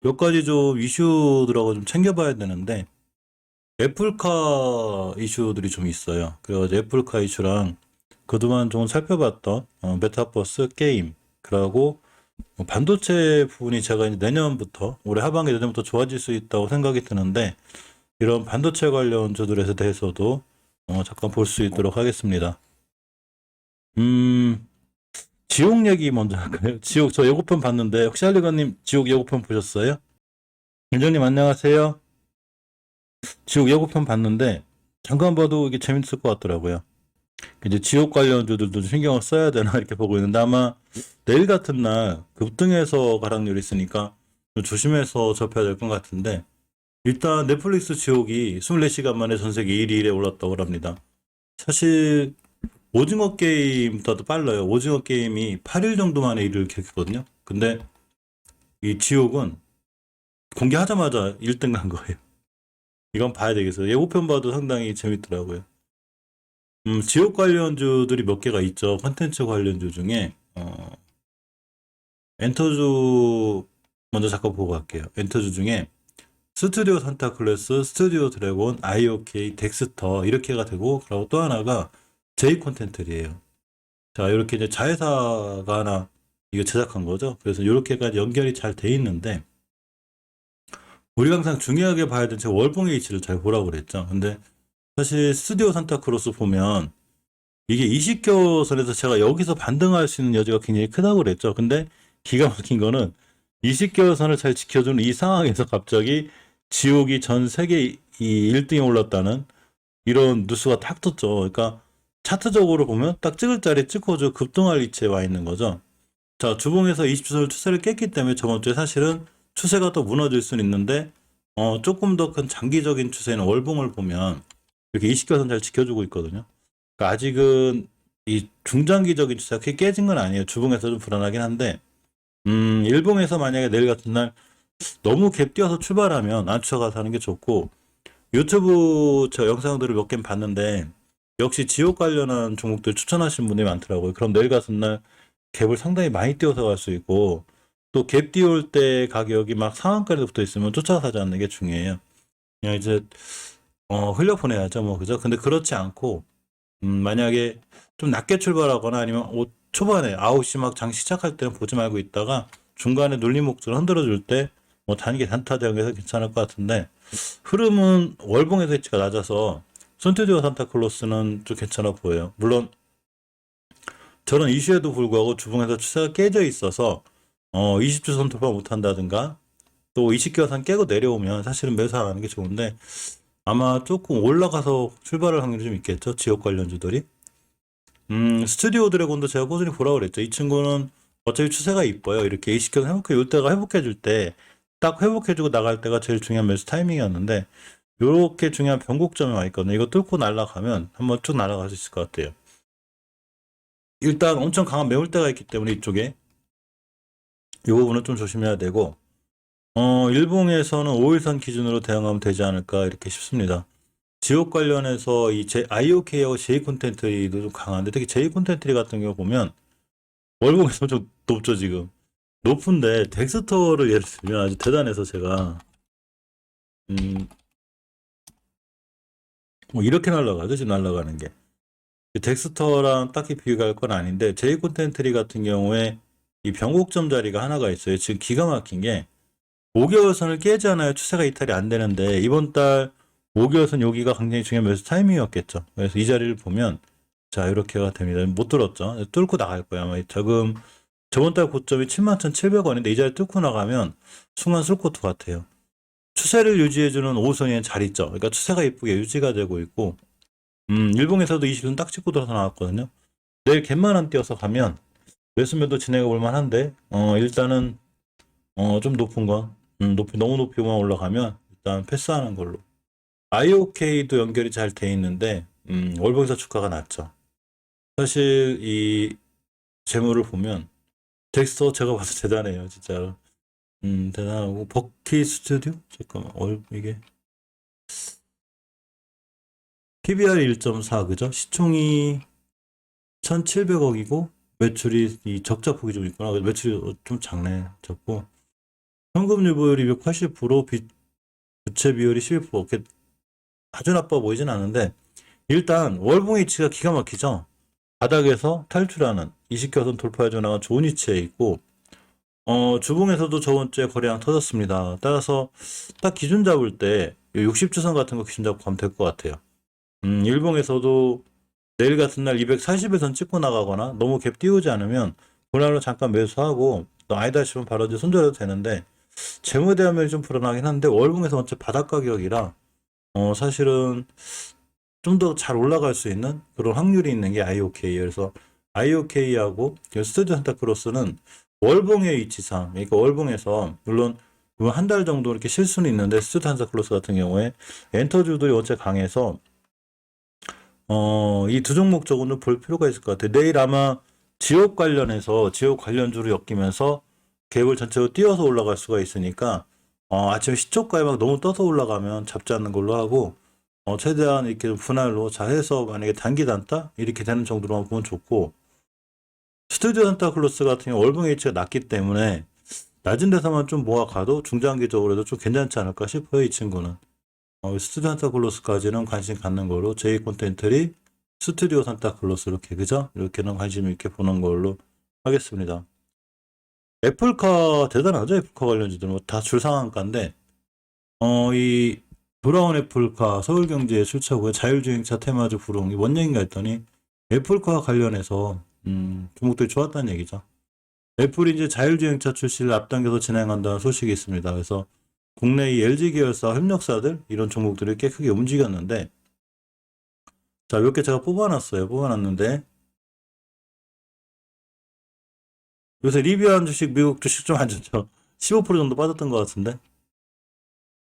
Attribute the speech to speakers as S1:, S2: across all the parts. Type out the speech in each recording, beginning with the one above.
S1: 몇 가지 좀 이슈들하고 좀 챙겨봐야 되는데, 애플카 이슈들이 좀 있어요. 그래가지고 애플카 이슈랑 그동안 좀 살펴봤던 메타버스 게임, 그리고 반도체 부분이 제가 이제 내년부터, 올해 하반기 내년부터 좋아질 수 있다고 생각이 드는데, 이런 반도체 관련주들에 대해서도 잠깐 볼 수 있도록 하겠습니다. 음, 지옥 얘기 먼저 할까요? 지옥, 저 예고편 봤는데, 혹시 할리가님 지옥 예고편 보셨어요? 김정님 안녕하세요. 지옥 예고편 봤는데 잠깐 봐도 이게 재밌을 것 같더라고요. 이제 지옥 관련주들도 좀 신경을 써야 되나 이렇게 보고 있는데 아마 내일 같은 날 급등해서 가락률이 있으니까 좀 조심해서 접해야 될 것 같은데 일단 넷플릭스 지옥이 24시간 만에 전 세계 1위에 올랐다고 합니다. 사실 오징어 게임보다도 빨라요. 오징어 게임이 8일 정도 만에 1위를 기록했거든요. 근데 이 지옥은 공개하자마자 1등 간 거예요. 이건 봐야 되겠어요. 예고편 봐도 상당히 재밌더라고요. 지역 관련주들이 몇 개가 있죠. 컨텐츠 관련주 중에, 엔터주, 먼저 잠깐 보고 갈게요. 엔터주 중에, 스튜디오 산타클래스, 스튜디오 드래곤, IOK, 덱스터, 이렇게가 되고, 그리고 또 하나가 J 콘텐츠예요. 자, 이렇게 이제 자회사가 하나, 이거 제작한 거죠. 그래서 이렇게까지 연결이 잘 돼 있는데, 우리가 항상 중요하게 봐야 되는 제가 월봉의 위치를 잘 보라고 그랬죠. 근데 사실 스튜디오 산타크로스 보면, 이게 20개선에서 제가 여기서 반등할 수 있는 여지가 굉장히 크다고 그랬죠. 근데 기가 막힌 거는 20개선을 잘 지켜주는 이 상황에서 갑자기 지옥이 전 세계 이 1등에 올랐다는 이런 뉴스가 탁 떴죠. 그러니까 차트적으로 보면 딱 찍을 자리 찍고서 급등할 위치에 와 있는 거죠. 자, 주봉에서 20주선 추세를 깼기 때문에 저번 주에 사실은 추세가 또 무너질 수는 있는데 조금 더 큰 장기적인 추세는 월봉을 보면 이렇게 20개선 잘 지켜주고 있거든요. 그러니까 아직은 이 중장기적인 추세가 크게 깨진 건 아니에요. 주봉에서 좀 불안하긴 한데, 일봉에서 만약에 내일 같은 날 너무 갭 뛰어서 출발하면 안 쫓아가서 하는 게 좋고, 유튜브 저 영상들을 몇 개 봤는데, 역시 지옥 관련한 종목들 추천하시는 분들이 많더라고요. 그럼 내일 같은 날 갭을 상당히 많이 뛰어서 갈 수 있고, 또 갭 띄울 때 가격이 막 상한가에 붙어 있으면 쫓아가지 않는 게 중요해요. 그냥 이제, 흘려보내야죠. 뭐, 그죠? 근데 그렇지 않고, 만약에 좀 낮게 출발하거나 아니면 초반에 9시 막 장 시작할 때는 보지 말고 있다가 중간에 눌림목줄 흔들어 줄 때 뭐 단기 단타 대응해서 괜찮을 것 같은데 흐름은 월봉에서 위치가 낮아서 손투디오 산타클로스는 좀 괜찮아 보여요. 물론 저런 이슈에도 불구하고 주봉에서 추세가 깨져 있어서 20주선 돌파 못한다든가 또 20개선 깨고 내려오면 사실은 매수하는 게 좋은데 아마 조금 올라가서 출발할 확률이 좀 있겠죠. 지역 관련주들이. 스튜디오 드래곤도 제가 꾸준히 보라고 그랬죠. 이 친구는 어차피 추세가 이뻐요. 이렇게 일시켜서 회복해, 요 때가 회복해 줄 때, 딱 회복해 주고 나갈 때가 제일 중요한 매수 타이밍이었는데, 요렇게 중요한 변곡점에 와 있거든요. 이거 뚫고 날아가면 한번 쭉 날아갈 수 있을 것 같아요. 일단 엄청 강한 매물대가 있기 때문에 이쪽에, 이 부분은 좀 조심해야 되고, 일봉에서는 5일선 기준으로 대응하면 되지 않을까, 이렇게 싶습니다. 지역 관련해서 이 IOK하고 J 콘텐츠도 좀 강한데, 특히 J 콘텐츠 같은 경우 보면, 월봉에서 좀 높죠, 지금. 높은데, 덱스터를 예를 들면 아주 대단해서 제가, 음, 뭐 이렇게 날아가죠, 지금 날아가는 게. 덱스터랑 딱히 비교할 건 아닌데, 제이 콘텐트리 같은 경우에 이 변곡점 자리가 하나가 있어요. 지금 기가 막힌 게, 5개월선을 깨지 않아야 추세가 이탈이 안 되는데, 이번 달 5개월선 여기가 굉장히 중요한 매수 타이밍이었겠죠. 그래서 이 자리를 보면, 자, 이렇게가 됩니다. 못 들었죠? 뚫고 나갈 거야. 아마 조금 저번 달 고점이 71,700원인데 이 자리 뚫고 나가면 순간 쓸것도 같아요. 추세를 유지해주는 5선에 잘 있죠. 그러니까 추세가 이쁘게 유지가 되고 있고, 일봉에서도 20선 딱 찍고 들어서 나왔거든요. 내일 갭만 띄어서 가면 매수매도 진행해 볼 만한데, 일단은, 좀 높은 거, 너무 높이만 올라가면 일단 패스하는 걸로. IOK도 연결이 잘 돼 있는데, 월봉에서 주가가 낮죠. 사실 이 재물을 보면, 덱스터 제가 봐도 대단해요, 진짜. 대단하고 버키 스튜디오? 잠깐만, 이게 PBR 1.4 그죠? 시총이 1,700억이고 매출이 이 적자 폭이 좀 있구나. 매출이 좀 작네, 적고. 현금 유보율이 280%, 부채 비율이 11%. 이렇게 아주 나빠 보이진 않은데, 일단 월봉 위치가 기가 막히죠. 바닥에서 탈출하는 20개선 돌파해 나간 좋은 위치에 있고, 주봉에서도 저번 주에 거래량 터졌습니다. 따라서 딱 기준 잡을 때 60주선 같은 거 기준 잡고 가면 될 것 같아요. 일봉에서도 내일 같은 날 240에선 찍고 나가거나 너무 갭 띄우지 않으면 그날로 잠깐 매수하고 또 아니다 싶으면 바로 이제 손절해도 되는데, 재무에 대한 면이 좀 불안하긴 한데 월봉에서 어째 바닥 가격이라 사실은 좀 더 잘 올라갈 수 있는 그런 확률이 있는 게 IOK예요. 그래서 IOK하고 스튜디오 산타크로스는 월봉의 위치상, 그러니까 월봉에서 물론 한 달 정도 이렇게 쉴 수는 있는데, 스튜디오 산타크로스 같은 경우에 엔터주들이 어째 강해서 이 두 종목 쪽은 볼 필요가 있을 것 같아요. 내일 아마 지옥 관련주로 엮이면서 갭을 전체로 띄워서 올라갈 수가 있으니까 아침에 시초가에 막 너무 떠서 올라가면 잡지 않는 걸로 하고, 최대한 이렇게 분할로 잘해서 만약에 단기 단타 이렇게 되는 정도로만 보면 좋고, 스튜디오 산타클로스 같은 경우 월봉 H가 낮기 때문에 낮은 데서만 좀 모아가도 중장기적으로도 좀 괜찮지 않을까 싶어요. 이 친구는 스튜디오 산타클로스까지는 관심 갖는 걸로, 제이 콘텐츠리 스튜디오 산타클로스 이렇게, 그죠? 이렇게는 관심 있게 보는 걸로 하겠습니다. 애플카 대단하죠. 애플카 관련주들은 다 줄상한가인데, 이 돌아온 애플카 서울경제 출처 후에 자율주행차 테마주 부흥이 뭔 얘기인가 했더니 애플카 관련해서 종목들이 좋았다는 얘기죠. 애플이 이제 자율주행차 출시를 앞당겨서 진행한다는 소식이 있습니다. 그래서 국내 이 LG 계열사 협력사들 이런 종목들이 꽤 크게 움직였는데, 자, 몇 개 제가 뽑아놨는데, 요새 리뷰한 주식, 미국 주식 좀 안 좋죠. 15% 정도 빠졌던 것 같은데.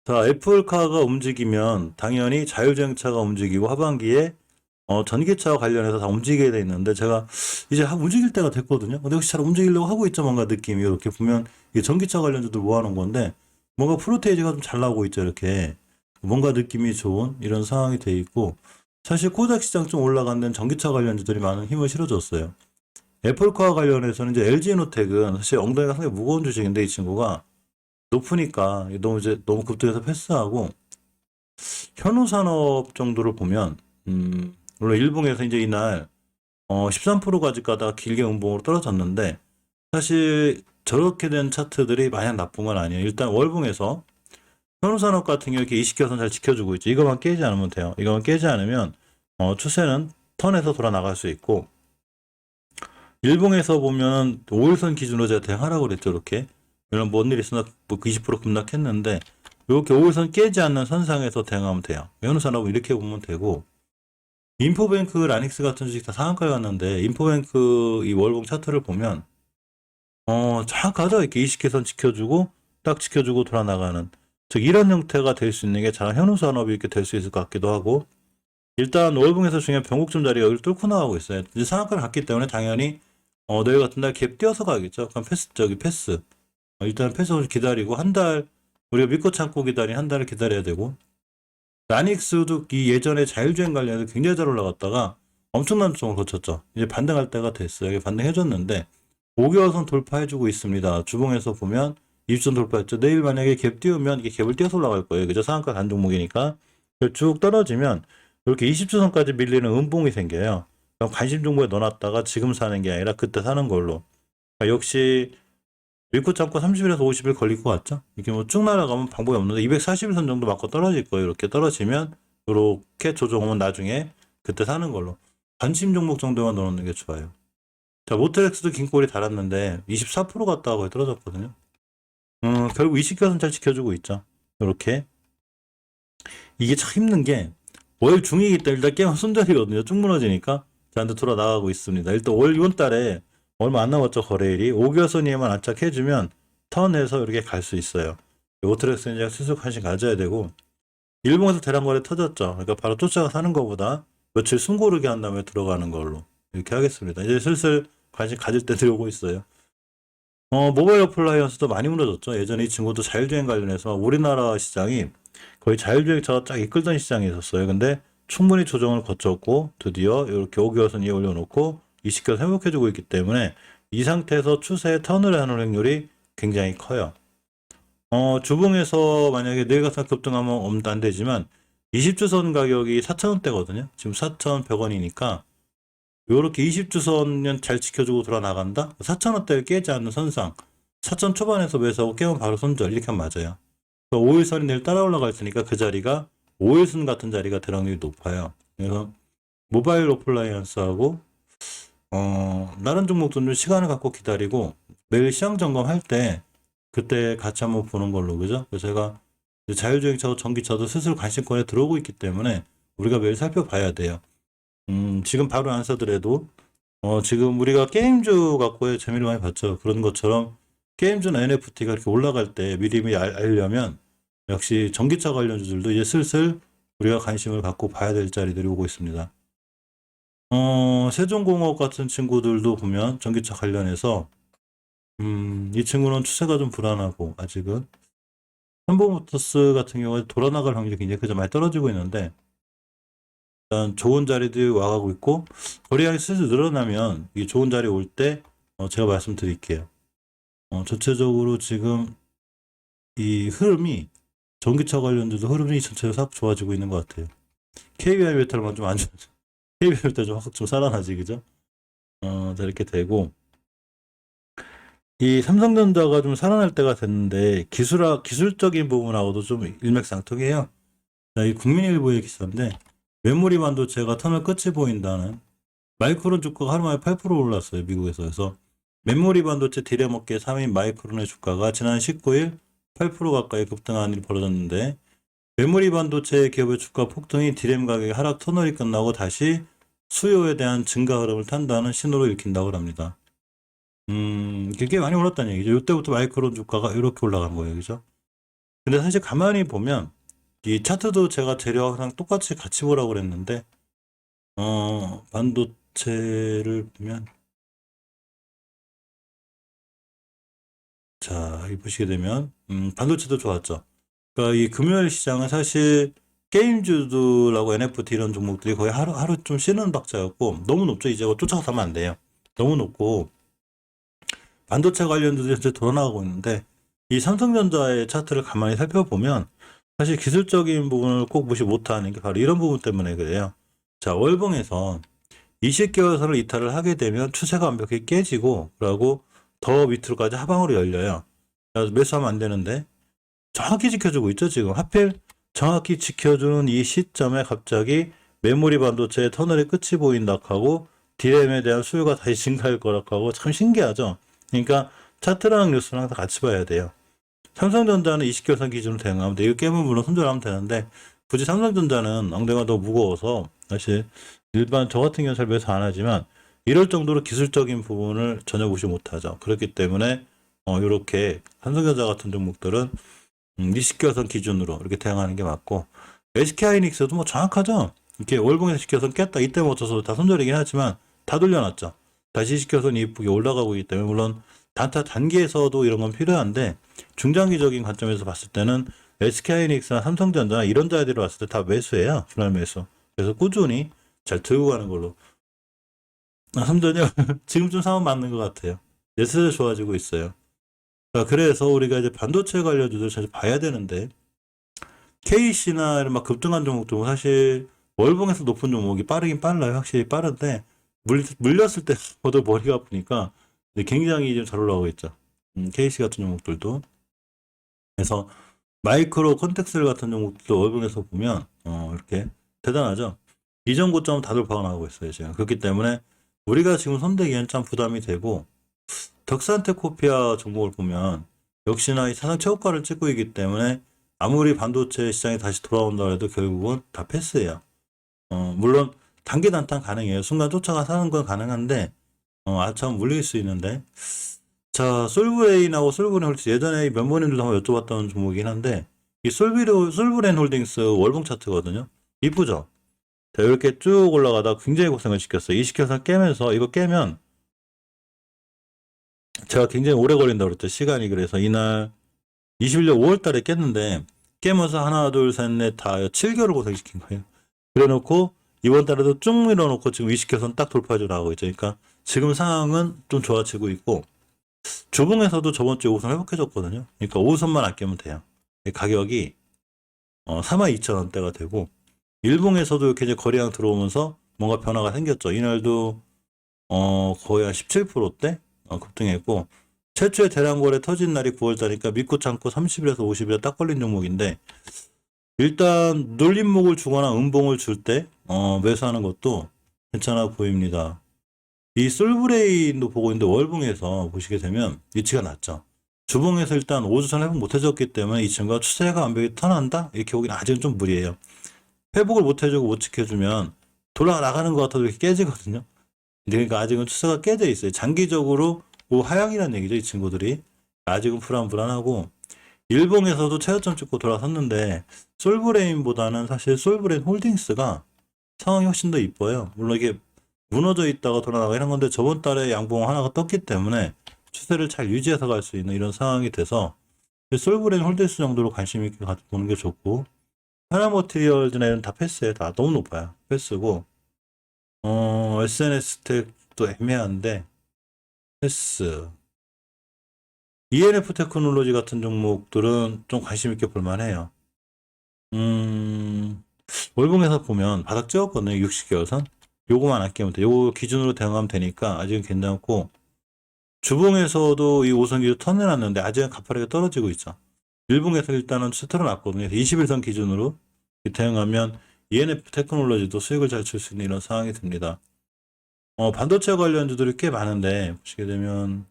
S1: 자, 애플카가 움직이면 당연히 자율주행차가 움직이고 하반기에 전기차와 관련해서 다 움직이게 돼 있는데, 제가 이제 움직일 때가 됐거든요. 근데 역시 잘 움직이려고 하고 있죠. 뭔가 느낌이 이렇게 보면 이게 전기차 관련주들 모아놓은 건데 뭔가 프로테이지가 좀 잘 나오고 있죠. 이렇게 뭔가 느낌이 좋은 이런 상황이 돼 있고, 사실 코닥 시장 좀 올라간 데는 전기차 관련주들이 많은 힘을 실어줬어요. 애플카 관련해서는 이제 LG노텍은 사실 엉덩이가 상당히 무거운 주식인데, 이 친구가 높으니까 너무 급등해서 패스하고, 현우산업 정도를 보면 물론 일봉에서 이제 이날 13%까지 가다가 길게 음봉으로 떨어졌는데, 사실 저렇게 된 차트들이 마냥 나쁜 건 아니에요. 일단 월봉에서 현우산업 같은 경우 이렇게 20개선 잘 지켜주고 있죠. 이것만 깨지 않으면 돼요. 이것만 깨지 않으면 추세는 턴에서 돌아 나갈 수 있고, 일봉에서 보면 5일선 기준으로 제가 대응하라고 그랬죠. 이렇게 이런 뭔 일 있으나 뭐 20% 급락했는데 이렇게 5일선 깨지 않는 선상에서 대응하면 돼요. 현우산업은 이렇게 보면 되고, 인포뱅크, 라닉스 같은 주식 다 상한가에 갔는데 인포뱅크 이 월봉 차트를 보면 정확하죠. 이렇게 20개선 지켜주고 딱 지켜주고 돌아 나가는, 즉 이런 형태가 될 수 있는 게 잘 현우산업이 이렇게 될 수 있을 것 같기도 하고, 일단 월봉에서 중요한 변곡점 자리가 여기를 뚫고 나가고 있어요. 이제 상한가를 갔기 때문에 당연히 내일 같은 날 갭 띄어서 가겠죠. 그럼 패스. 일단 패스를 기다리고 한 달, 우리가 믿고 참고 기다린 한 달을 기다려야 되고, 라닉스도 이 예전에 자율주행 관련해서 굉장히 잘 올라갔다가 엄청난 조정을 거쳤죠. 이제 반등할 때가 됐어요. 이게 반등해줬는데 5개월선 돌파해주고 있습니다. 주봉에서 보면 20선 돌파했죠. 내일 만약에 갭 띄우면 이게 갭을 띄어서 올라갈 거예요. 그죠? 상한가 간 종목이니까. 쭉 떨어지면 이렇게 20주선까지 밀리는 음봉이 생겨요. 그럼 관심 종목에 넣어놨다가 지금 사는 게 아니라 그때 사는 걸로. 그러니까 역시 믿고 참고 30일에서 50일 걸릴 것 같죠? 이게 뭐 쭉 날아가면 방법이 없는데 240일선 정도 맞고 떨어질 거예요. 이렇게 떨어지면 이렇게 조정하면 나중에 그때 사는 걸로. 관심 종목 정도만 넣어놓는 게 좋아요. 자, 모텔엑스도 긴 꼬리 달았는데 24% 갔다 하고 떨어졌거든요. 결국 20개선 잘 지켜주고 있죠. 이렇게. 이게 참 힘든 게 월 중이기 때문에 일단 게임 손절이거든요. 쭉 무너지니까. 저한테 돌아 나가고 있습니다. 일단 이번 달에 얼마 안 남았죠. 거래일이 5개선이에만 안착해주면 턴해서 이렇게 갈 수 있어요. 모텔엑스 이제 슬슬 관심 가져야 되고, 일본에서 대량 거래 터졌죠. 그러니까 바로 쫓아가 사는 것보다 며칠 숨 고르게 한 다음에 들어가는 걸로 이렇게 하겠습니다. 이제 슬슬 관심 가질 때 들어오고 있어요. 모바일 어플라이언스도 많이 무너졌죠. 예전에 이 친구도 자율주행 관련해서 우리나라 시장이 거의 자율주행차가 쫙 이끌던 시장이 있었어요. 근데 충분히 조정을 거쳤고 드디어 이렇게 5개월선 위에 올려놓고 20개월 회복해주고 있기 때문에 이 상태에서 추세에 턴을 하는 확률이 굉장히 커요. 주봉에서 만약에 내일 같은 급등하면 안 되지만 20주선 가격이 4,000원대거든요. 지금 4,100원이니까 요렇게 20주선은 잘 지켜주고 돌아 나간다. 4,000원대를 깨지 않는 선상 4,000 초반에서 매수하고 깨면 바로 손절 이렇게 하면 맞아요. 5일선이 내일 따라 올라갈 테니까 그 자리가 5일선 같은 자리가 대락률이 높아요. 그래서 모바일 어플라이언스하고 다른 종목들은 좀 시간을 갖고 기다리고 매일 시장 점검할 때 그때 같이 한번 보는 걸로, 그죠? 그래서 제가 이제 자율주행차도 전기차도 스스로 관심권에 들어오고 있기 때문에 우리가 매일 살펴봐야 돼요. 지금 바로 안 사더라도 지금 우리가 게임주 갖고의 재미를 많이 봤죠. 그런 것처럼 게임주나 NFT가 이렇게 올라갈 때 미리미리 알려면 역시 전기차 관련주들도 이제 슬슬 우리가 관심을 갖고 봐야 될 자리들이 오고 있습니다. 세종공업 같은 친구들도 보면 전기차 관련해서 이 친구는 추세가 좀 불안하고 아직은 현보모터스 같은 경우에 돌아나갈 확률이 굉장히 그저 많이 떨어지고 있는데 일단 좋은 자리들이 와가고 있고 거래량이 슬슬 늘어나면 이 좋은 자리 올 때 제가 말씀드릴게요. 전체적으로 지금 이 흐름이 전기차 관련주도 흐름이 전체로 싹 좋아지고 있는 것 같아요. KBI 메탈만 좀 안 좋아. KBI 메탈 좀 살아나지, 그죠? 자, 이렇게 되고 이 삼성전자가 좀 살아날 때가 됐는데 기술적인 부분하고도 좀 일맥상통해요. 자, 이 국민일보의 기사인데 메모리 반도체가 터널 끝이 보인다는 마이크론 주가가 하루 만에 8% 올랐어요. 미국에서. 그래서 메모리 반도체 디램 업계 3인 마이크론의 주가가 지난 19일 8% 가까이 급등한 일이 벌어졌는데 메모리 반도체 기업의 주가 폭등이 디램 가격의 하락 터널이 끝나고 다시 수요에 대한 증가 흐름을 탄다는 신호로 읽힌다고 합니다. 꽤 많이 올랐다는 얘기죠. 이때부터 마이크론 주가가 이렇게 올라간 거예요. 그죠? 근데 사실 가만히 보면 이 차트도 제가 재료랑 똑같이 같이 보라고 그랬는데 반도체를 보면 자, 이 보시게 되면 반도체도 좋았죠. 그러니까 이 금요일 시장은 사실 게임주들하고 NFT 이런 종목들이 거의 하루 좀 쉬는 박자였고 너무 높죠. 이제 쫓아가면 안 돼요. 너무 높고 반도체 관련주들이 이제 돌아나가고 있는데 이 삼성전자의 차트를 가만히 살펴보면 사실 기술적인 부분을 꼭 무시 못하는 게 바로 이런 부분 때문에 그래요. 자, 월봉에서 20개월선을 이탈을 하게 되면 추세가 완벽히 깨지고 그러고 더 밑으로까지 하방으로 열려요. 그래서 매수하면 안 되는데 정확히 지켜주고 있죠. 지금 하필 정확히 지켜주는 이 시점에 갑자기 메모리 반도체의 터널의 끝이 보인다 하고 디램에 대한 수요가 다시 증가할 거라고 하고 참 신기하죠. 그러니까 차트랑 뉴스랑 항상 같이 봐야 돼요. 삼성전자는 20개월선 기준으로 대응하면 돼. 이거 깨면 물론 손절하면 되는데 굳이 삼성전자는 엉덩이가 더 무거워서 사실 일반 저 같은 경우는 잘 매수 안 하지만 이럴 정도로 기술적인 부분을 전혀 무시 못하죠. 그렇기 때문에 이렇게 삼성전자 같은 종목들은 20개월선 기준으로 이렇게 대응하는 게 맞고 SK하이닉스도 뭐 정확하죠. 이렇게 월봉에서 20개월선 깼다. 이때 맞춰서 다 손절이긴 하지만 다 돌려놨죠. 다시 20개월선이 이쁘게 올라가고 있기 때문에 물론 단타 단기에서도 이런 건 필요한데 중장기적인 관점에서 봤을 때는 SK하이닉스나 삼성전자 이런 자리로 왔을 때 다 매수해요. 분할 매수. 그래서 꾸준히 잘 들고 가는 걸로. 삼전요 지금쯤 상황 맞는 것 같아요. 예슬 좋아지고 있어요. 자, 그래서 우리가 이제 반도체 관련주들 사실 봐야 되는데 KC나 이런 막 급등한 종목도 사실 월봉에서 높은 종목이 빠르긴 빨라요. 확실히 빠른데 물렸을 때 저도 머리가 아프니까 굉장히 좀 잘 올라오고 있죠. KC 같은 종목들도. 그래서 마이크로 컨텍셀 같은 종목들도 월봉에서 보면 이렇게 대단하죠. 이전 고점 다들 박아나가고 있어요. 지금. 그렇기 때문에 우리가 지금 손대기엔 참 부담이 되고 덕산테코피아 종목을 보면 역시나 이 사상 최고가를 찍고 있기 때문에 아무리 반도체 시장이 다시 돌아온다 해도 결국은 다 패스예요. 물론 단기 단탄 가능해요. 순간 쫓아가 사는 건 가능한데 아참 물릴 수 있는데 자, 솔브레인하고 솔브레인 홀딩스 예전에 몇 번인들도 한번 여쭤봤던 종목이긴 한데 이 솔브레인 홀딩스 월봉 차트거든요. 이쁘죠? 자, 이렇게 쭉 올라가다 굉장히 고생을 시켰어요. 20개선 깨면서 이거 깨면 제가 굉장히 오래 걸린다고 그랬죠. 시간이. 그래서 이날 21년 5월 달에 깼는데 깨면서 하나 둘 셋 넷 다 7개월 고생시킨 거예요. 그래 놓고 이번 달에도 쭉 밀어놓고 지금 20개선 딱 돌파해줘 나가고 있죠. 그러니까 지금 상황은 좀 좋아지고 있고 주봉에서도 저번 주에 5선 회복해줬거든요. 그러니까 5선만 아끼면 돼요. 가격이 42,000원대가 되고, 일봉에서도 이렇게 이제 거래량 들어오면서 뭔가 변화가 생겼죠. 이날도 거의 한 17%대 급등했고, 최초의 대량 거래 터진 날이 9월달이니까 믿고 참고 30일에서 50일에 딱 걸린 종목인데, 일단 눌림목을 주거나 음봉을 줄 때 매수하는 것도 괜찮아 보입니다. 이 솔브레인도 보고 있는데 월봉에서 보시게 되면 위치가 낮죠. 주봉에서 일단 5주선 회복 못 해줬기 때문에 이 친구가 추세가 완벽히 턴한다? 이렇게 보기는 아직은 좀 무리예요. 회복을 못 해주고 못 지켜주면 돌아나가는 것 같아도 이렇게 깨지거든요. 그러니까 아직은 추세가 깨져 있어요. 장기적으로 하향이라는 얘기죠, 이 친구들이. 아직은 불안불안하고, 일봉에서도 최저점 찍고 돌아섰는데, 솔브레인보다는 사실 솔브레인 홀딩스가 상황이 훨씬 더 이뻐요. 물론 이게 무너져 있다가 돌아나가 이런 건데, 저번 달에 양봉 하나가 떴기 때문에 추세를 잘 유지해서 갈 수 있는 이런 상황이 돼서, 솔브레인 홀딩스 정도로 관심 있게 보는 게 좋고, 하나머티리얼즈나 이런 다 패스에 다 너무 높아요. 패스고, SNS 스택도 애매한데, 패스. ENF 테크놀로지 같은 종목들은 좀 관심 있게 볼만해요. 월봉에서 보면 바닥 찍었거든요. 60개월선. 요거만 아끼면 돼. 요거 기준으로 대응하면 되니까 아직은 괜찮고, 주봉에서도 이 5선 기준 턴해놨는데 아직은 가파르게 떨어지고 있죠. 일봉에서 일단은 털어놨거든요. 21선 기준으로 대응하면 ENF 테크놀로지도 수익을 잘 칠 수 있는 이런 상황이 됩니다. 반도체 관련주들이 꽤 많은데 보시게 되면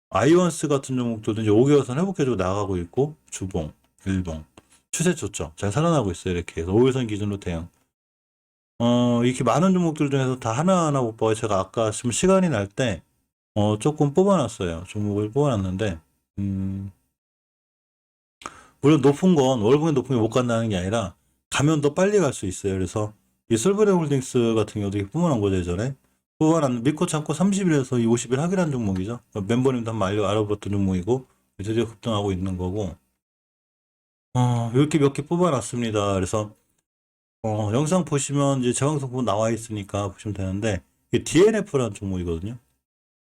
S1: 아이원스 같은 종목들도 이제 5개월선 회복해주고 나가고 있고, 주봉, 일봉 추세 좋죠. 잘 살아나고 있어요. 이렇게 해서 5일선 기준으로 대응. 이렇게 많은 종목들 중에서 다 하나하나 못 봐요. 제가 아까 좀 시간이 날 때 조금 뽑아놨어요. 종목을 뽑아놨는데 물론 높은 건 월봉에 높은 게 못 간다는 게 아니라 가면 더 빨리 갈 수 있어요. 그래서 이 솔브레 홀딩스 같은 경우도 이렇게 뽑아놓은 거죠. 예전에 뽑아놨는 믿고 참고 30일에서 이 50일 하기란 종목이죠. 멤버님도 한번 알아봤던 종목이고 드디어 급등하고 있는 거고, 이렇게 몇 개 뽑아놨습니다. 그래서 영상 보시면 이제 재방송분 나와 있으니까 보시면 되는데, 이게 DNF라는 종목이거든요.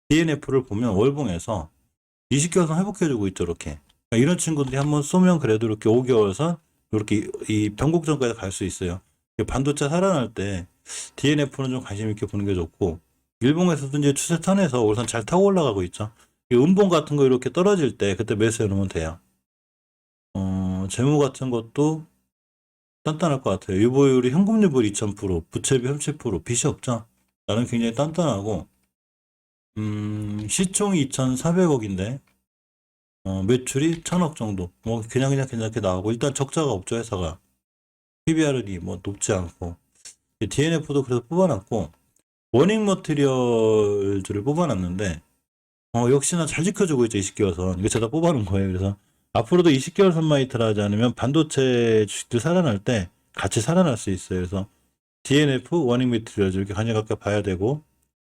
S1: DNF를 보면 월봉에서 20개월선 회복해주고 있죠. 이렇게 그러니까 이런 친구들이 한번 쏘면 그래도 이렇게 5개월선 이렇게 이 변곡점까지 갈 수 있어요. 반도체 살아날 때 DNF는 좀 관심 있게 보는 게 좋고, 일봉에서도 이제 추세 턴에서 우선 잘 타고 올라가고 있죠. 이 음봉 같은 거 이렇게 떨어질 때 그때 매수해 놓으면 돼요. 재무 같은 것도 단단할 것 같아요. 유보율이 현금유보율 2000%, 부채비 30%, 빚이 없죠. 나는 굉장히 단단하고, 시총이 2,400억인데, 매출이 1,000억 정도. 뭐, 그냥 괜찮게 나오고, 일단 적자가 없죠, 회사가. PBR이 뭐 높지 않고. DNF도 그래서 뽑아놨고, 워닝 머티리얼즈를 뽑아놨는데, 역시나 잘 지켜주고 있죠, 20개월선. 이거 제가 뽑아놓은 거예요. 그래서, 앞으로도 20개월선만 이탈하지 않으면 반도체 주식들 살아날 때 같이 살아날 수 있어요. 그래서, DNF, 워닝 머티리얼즈 이렇게 관여각각 봐야 되고,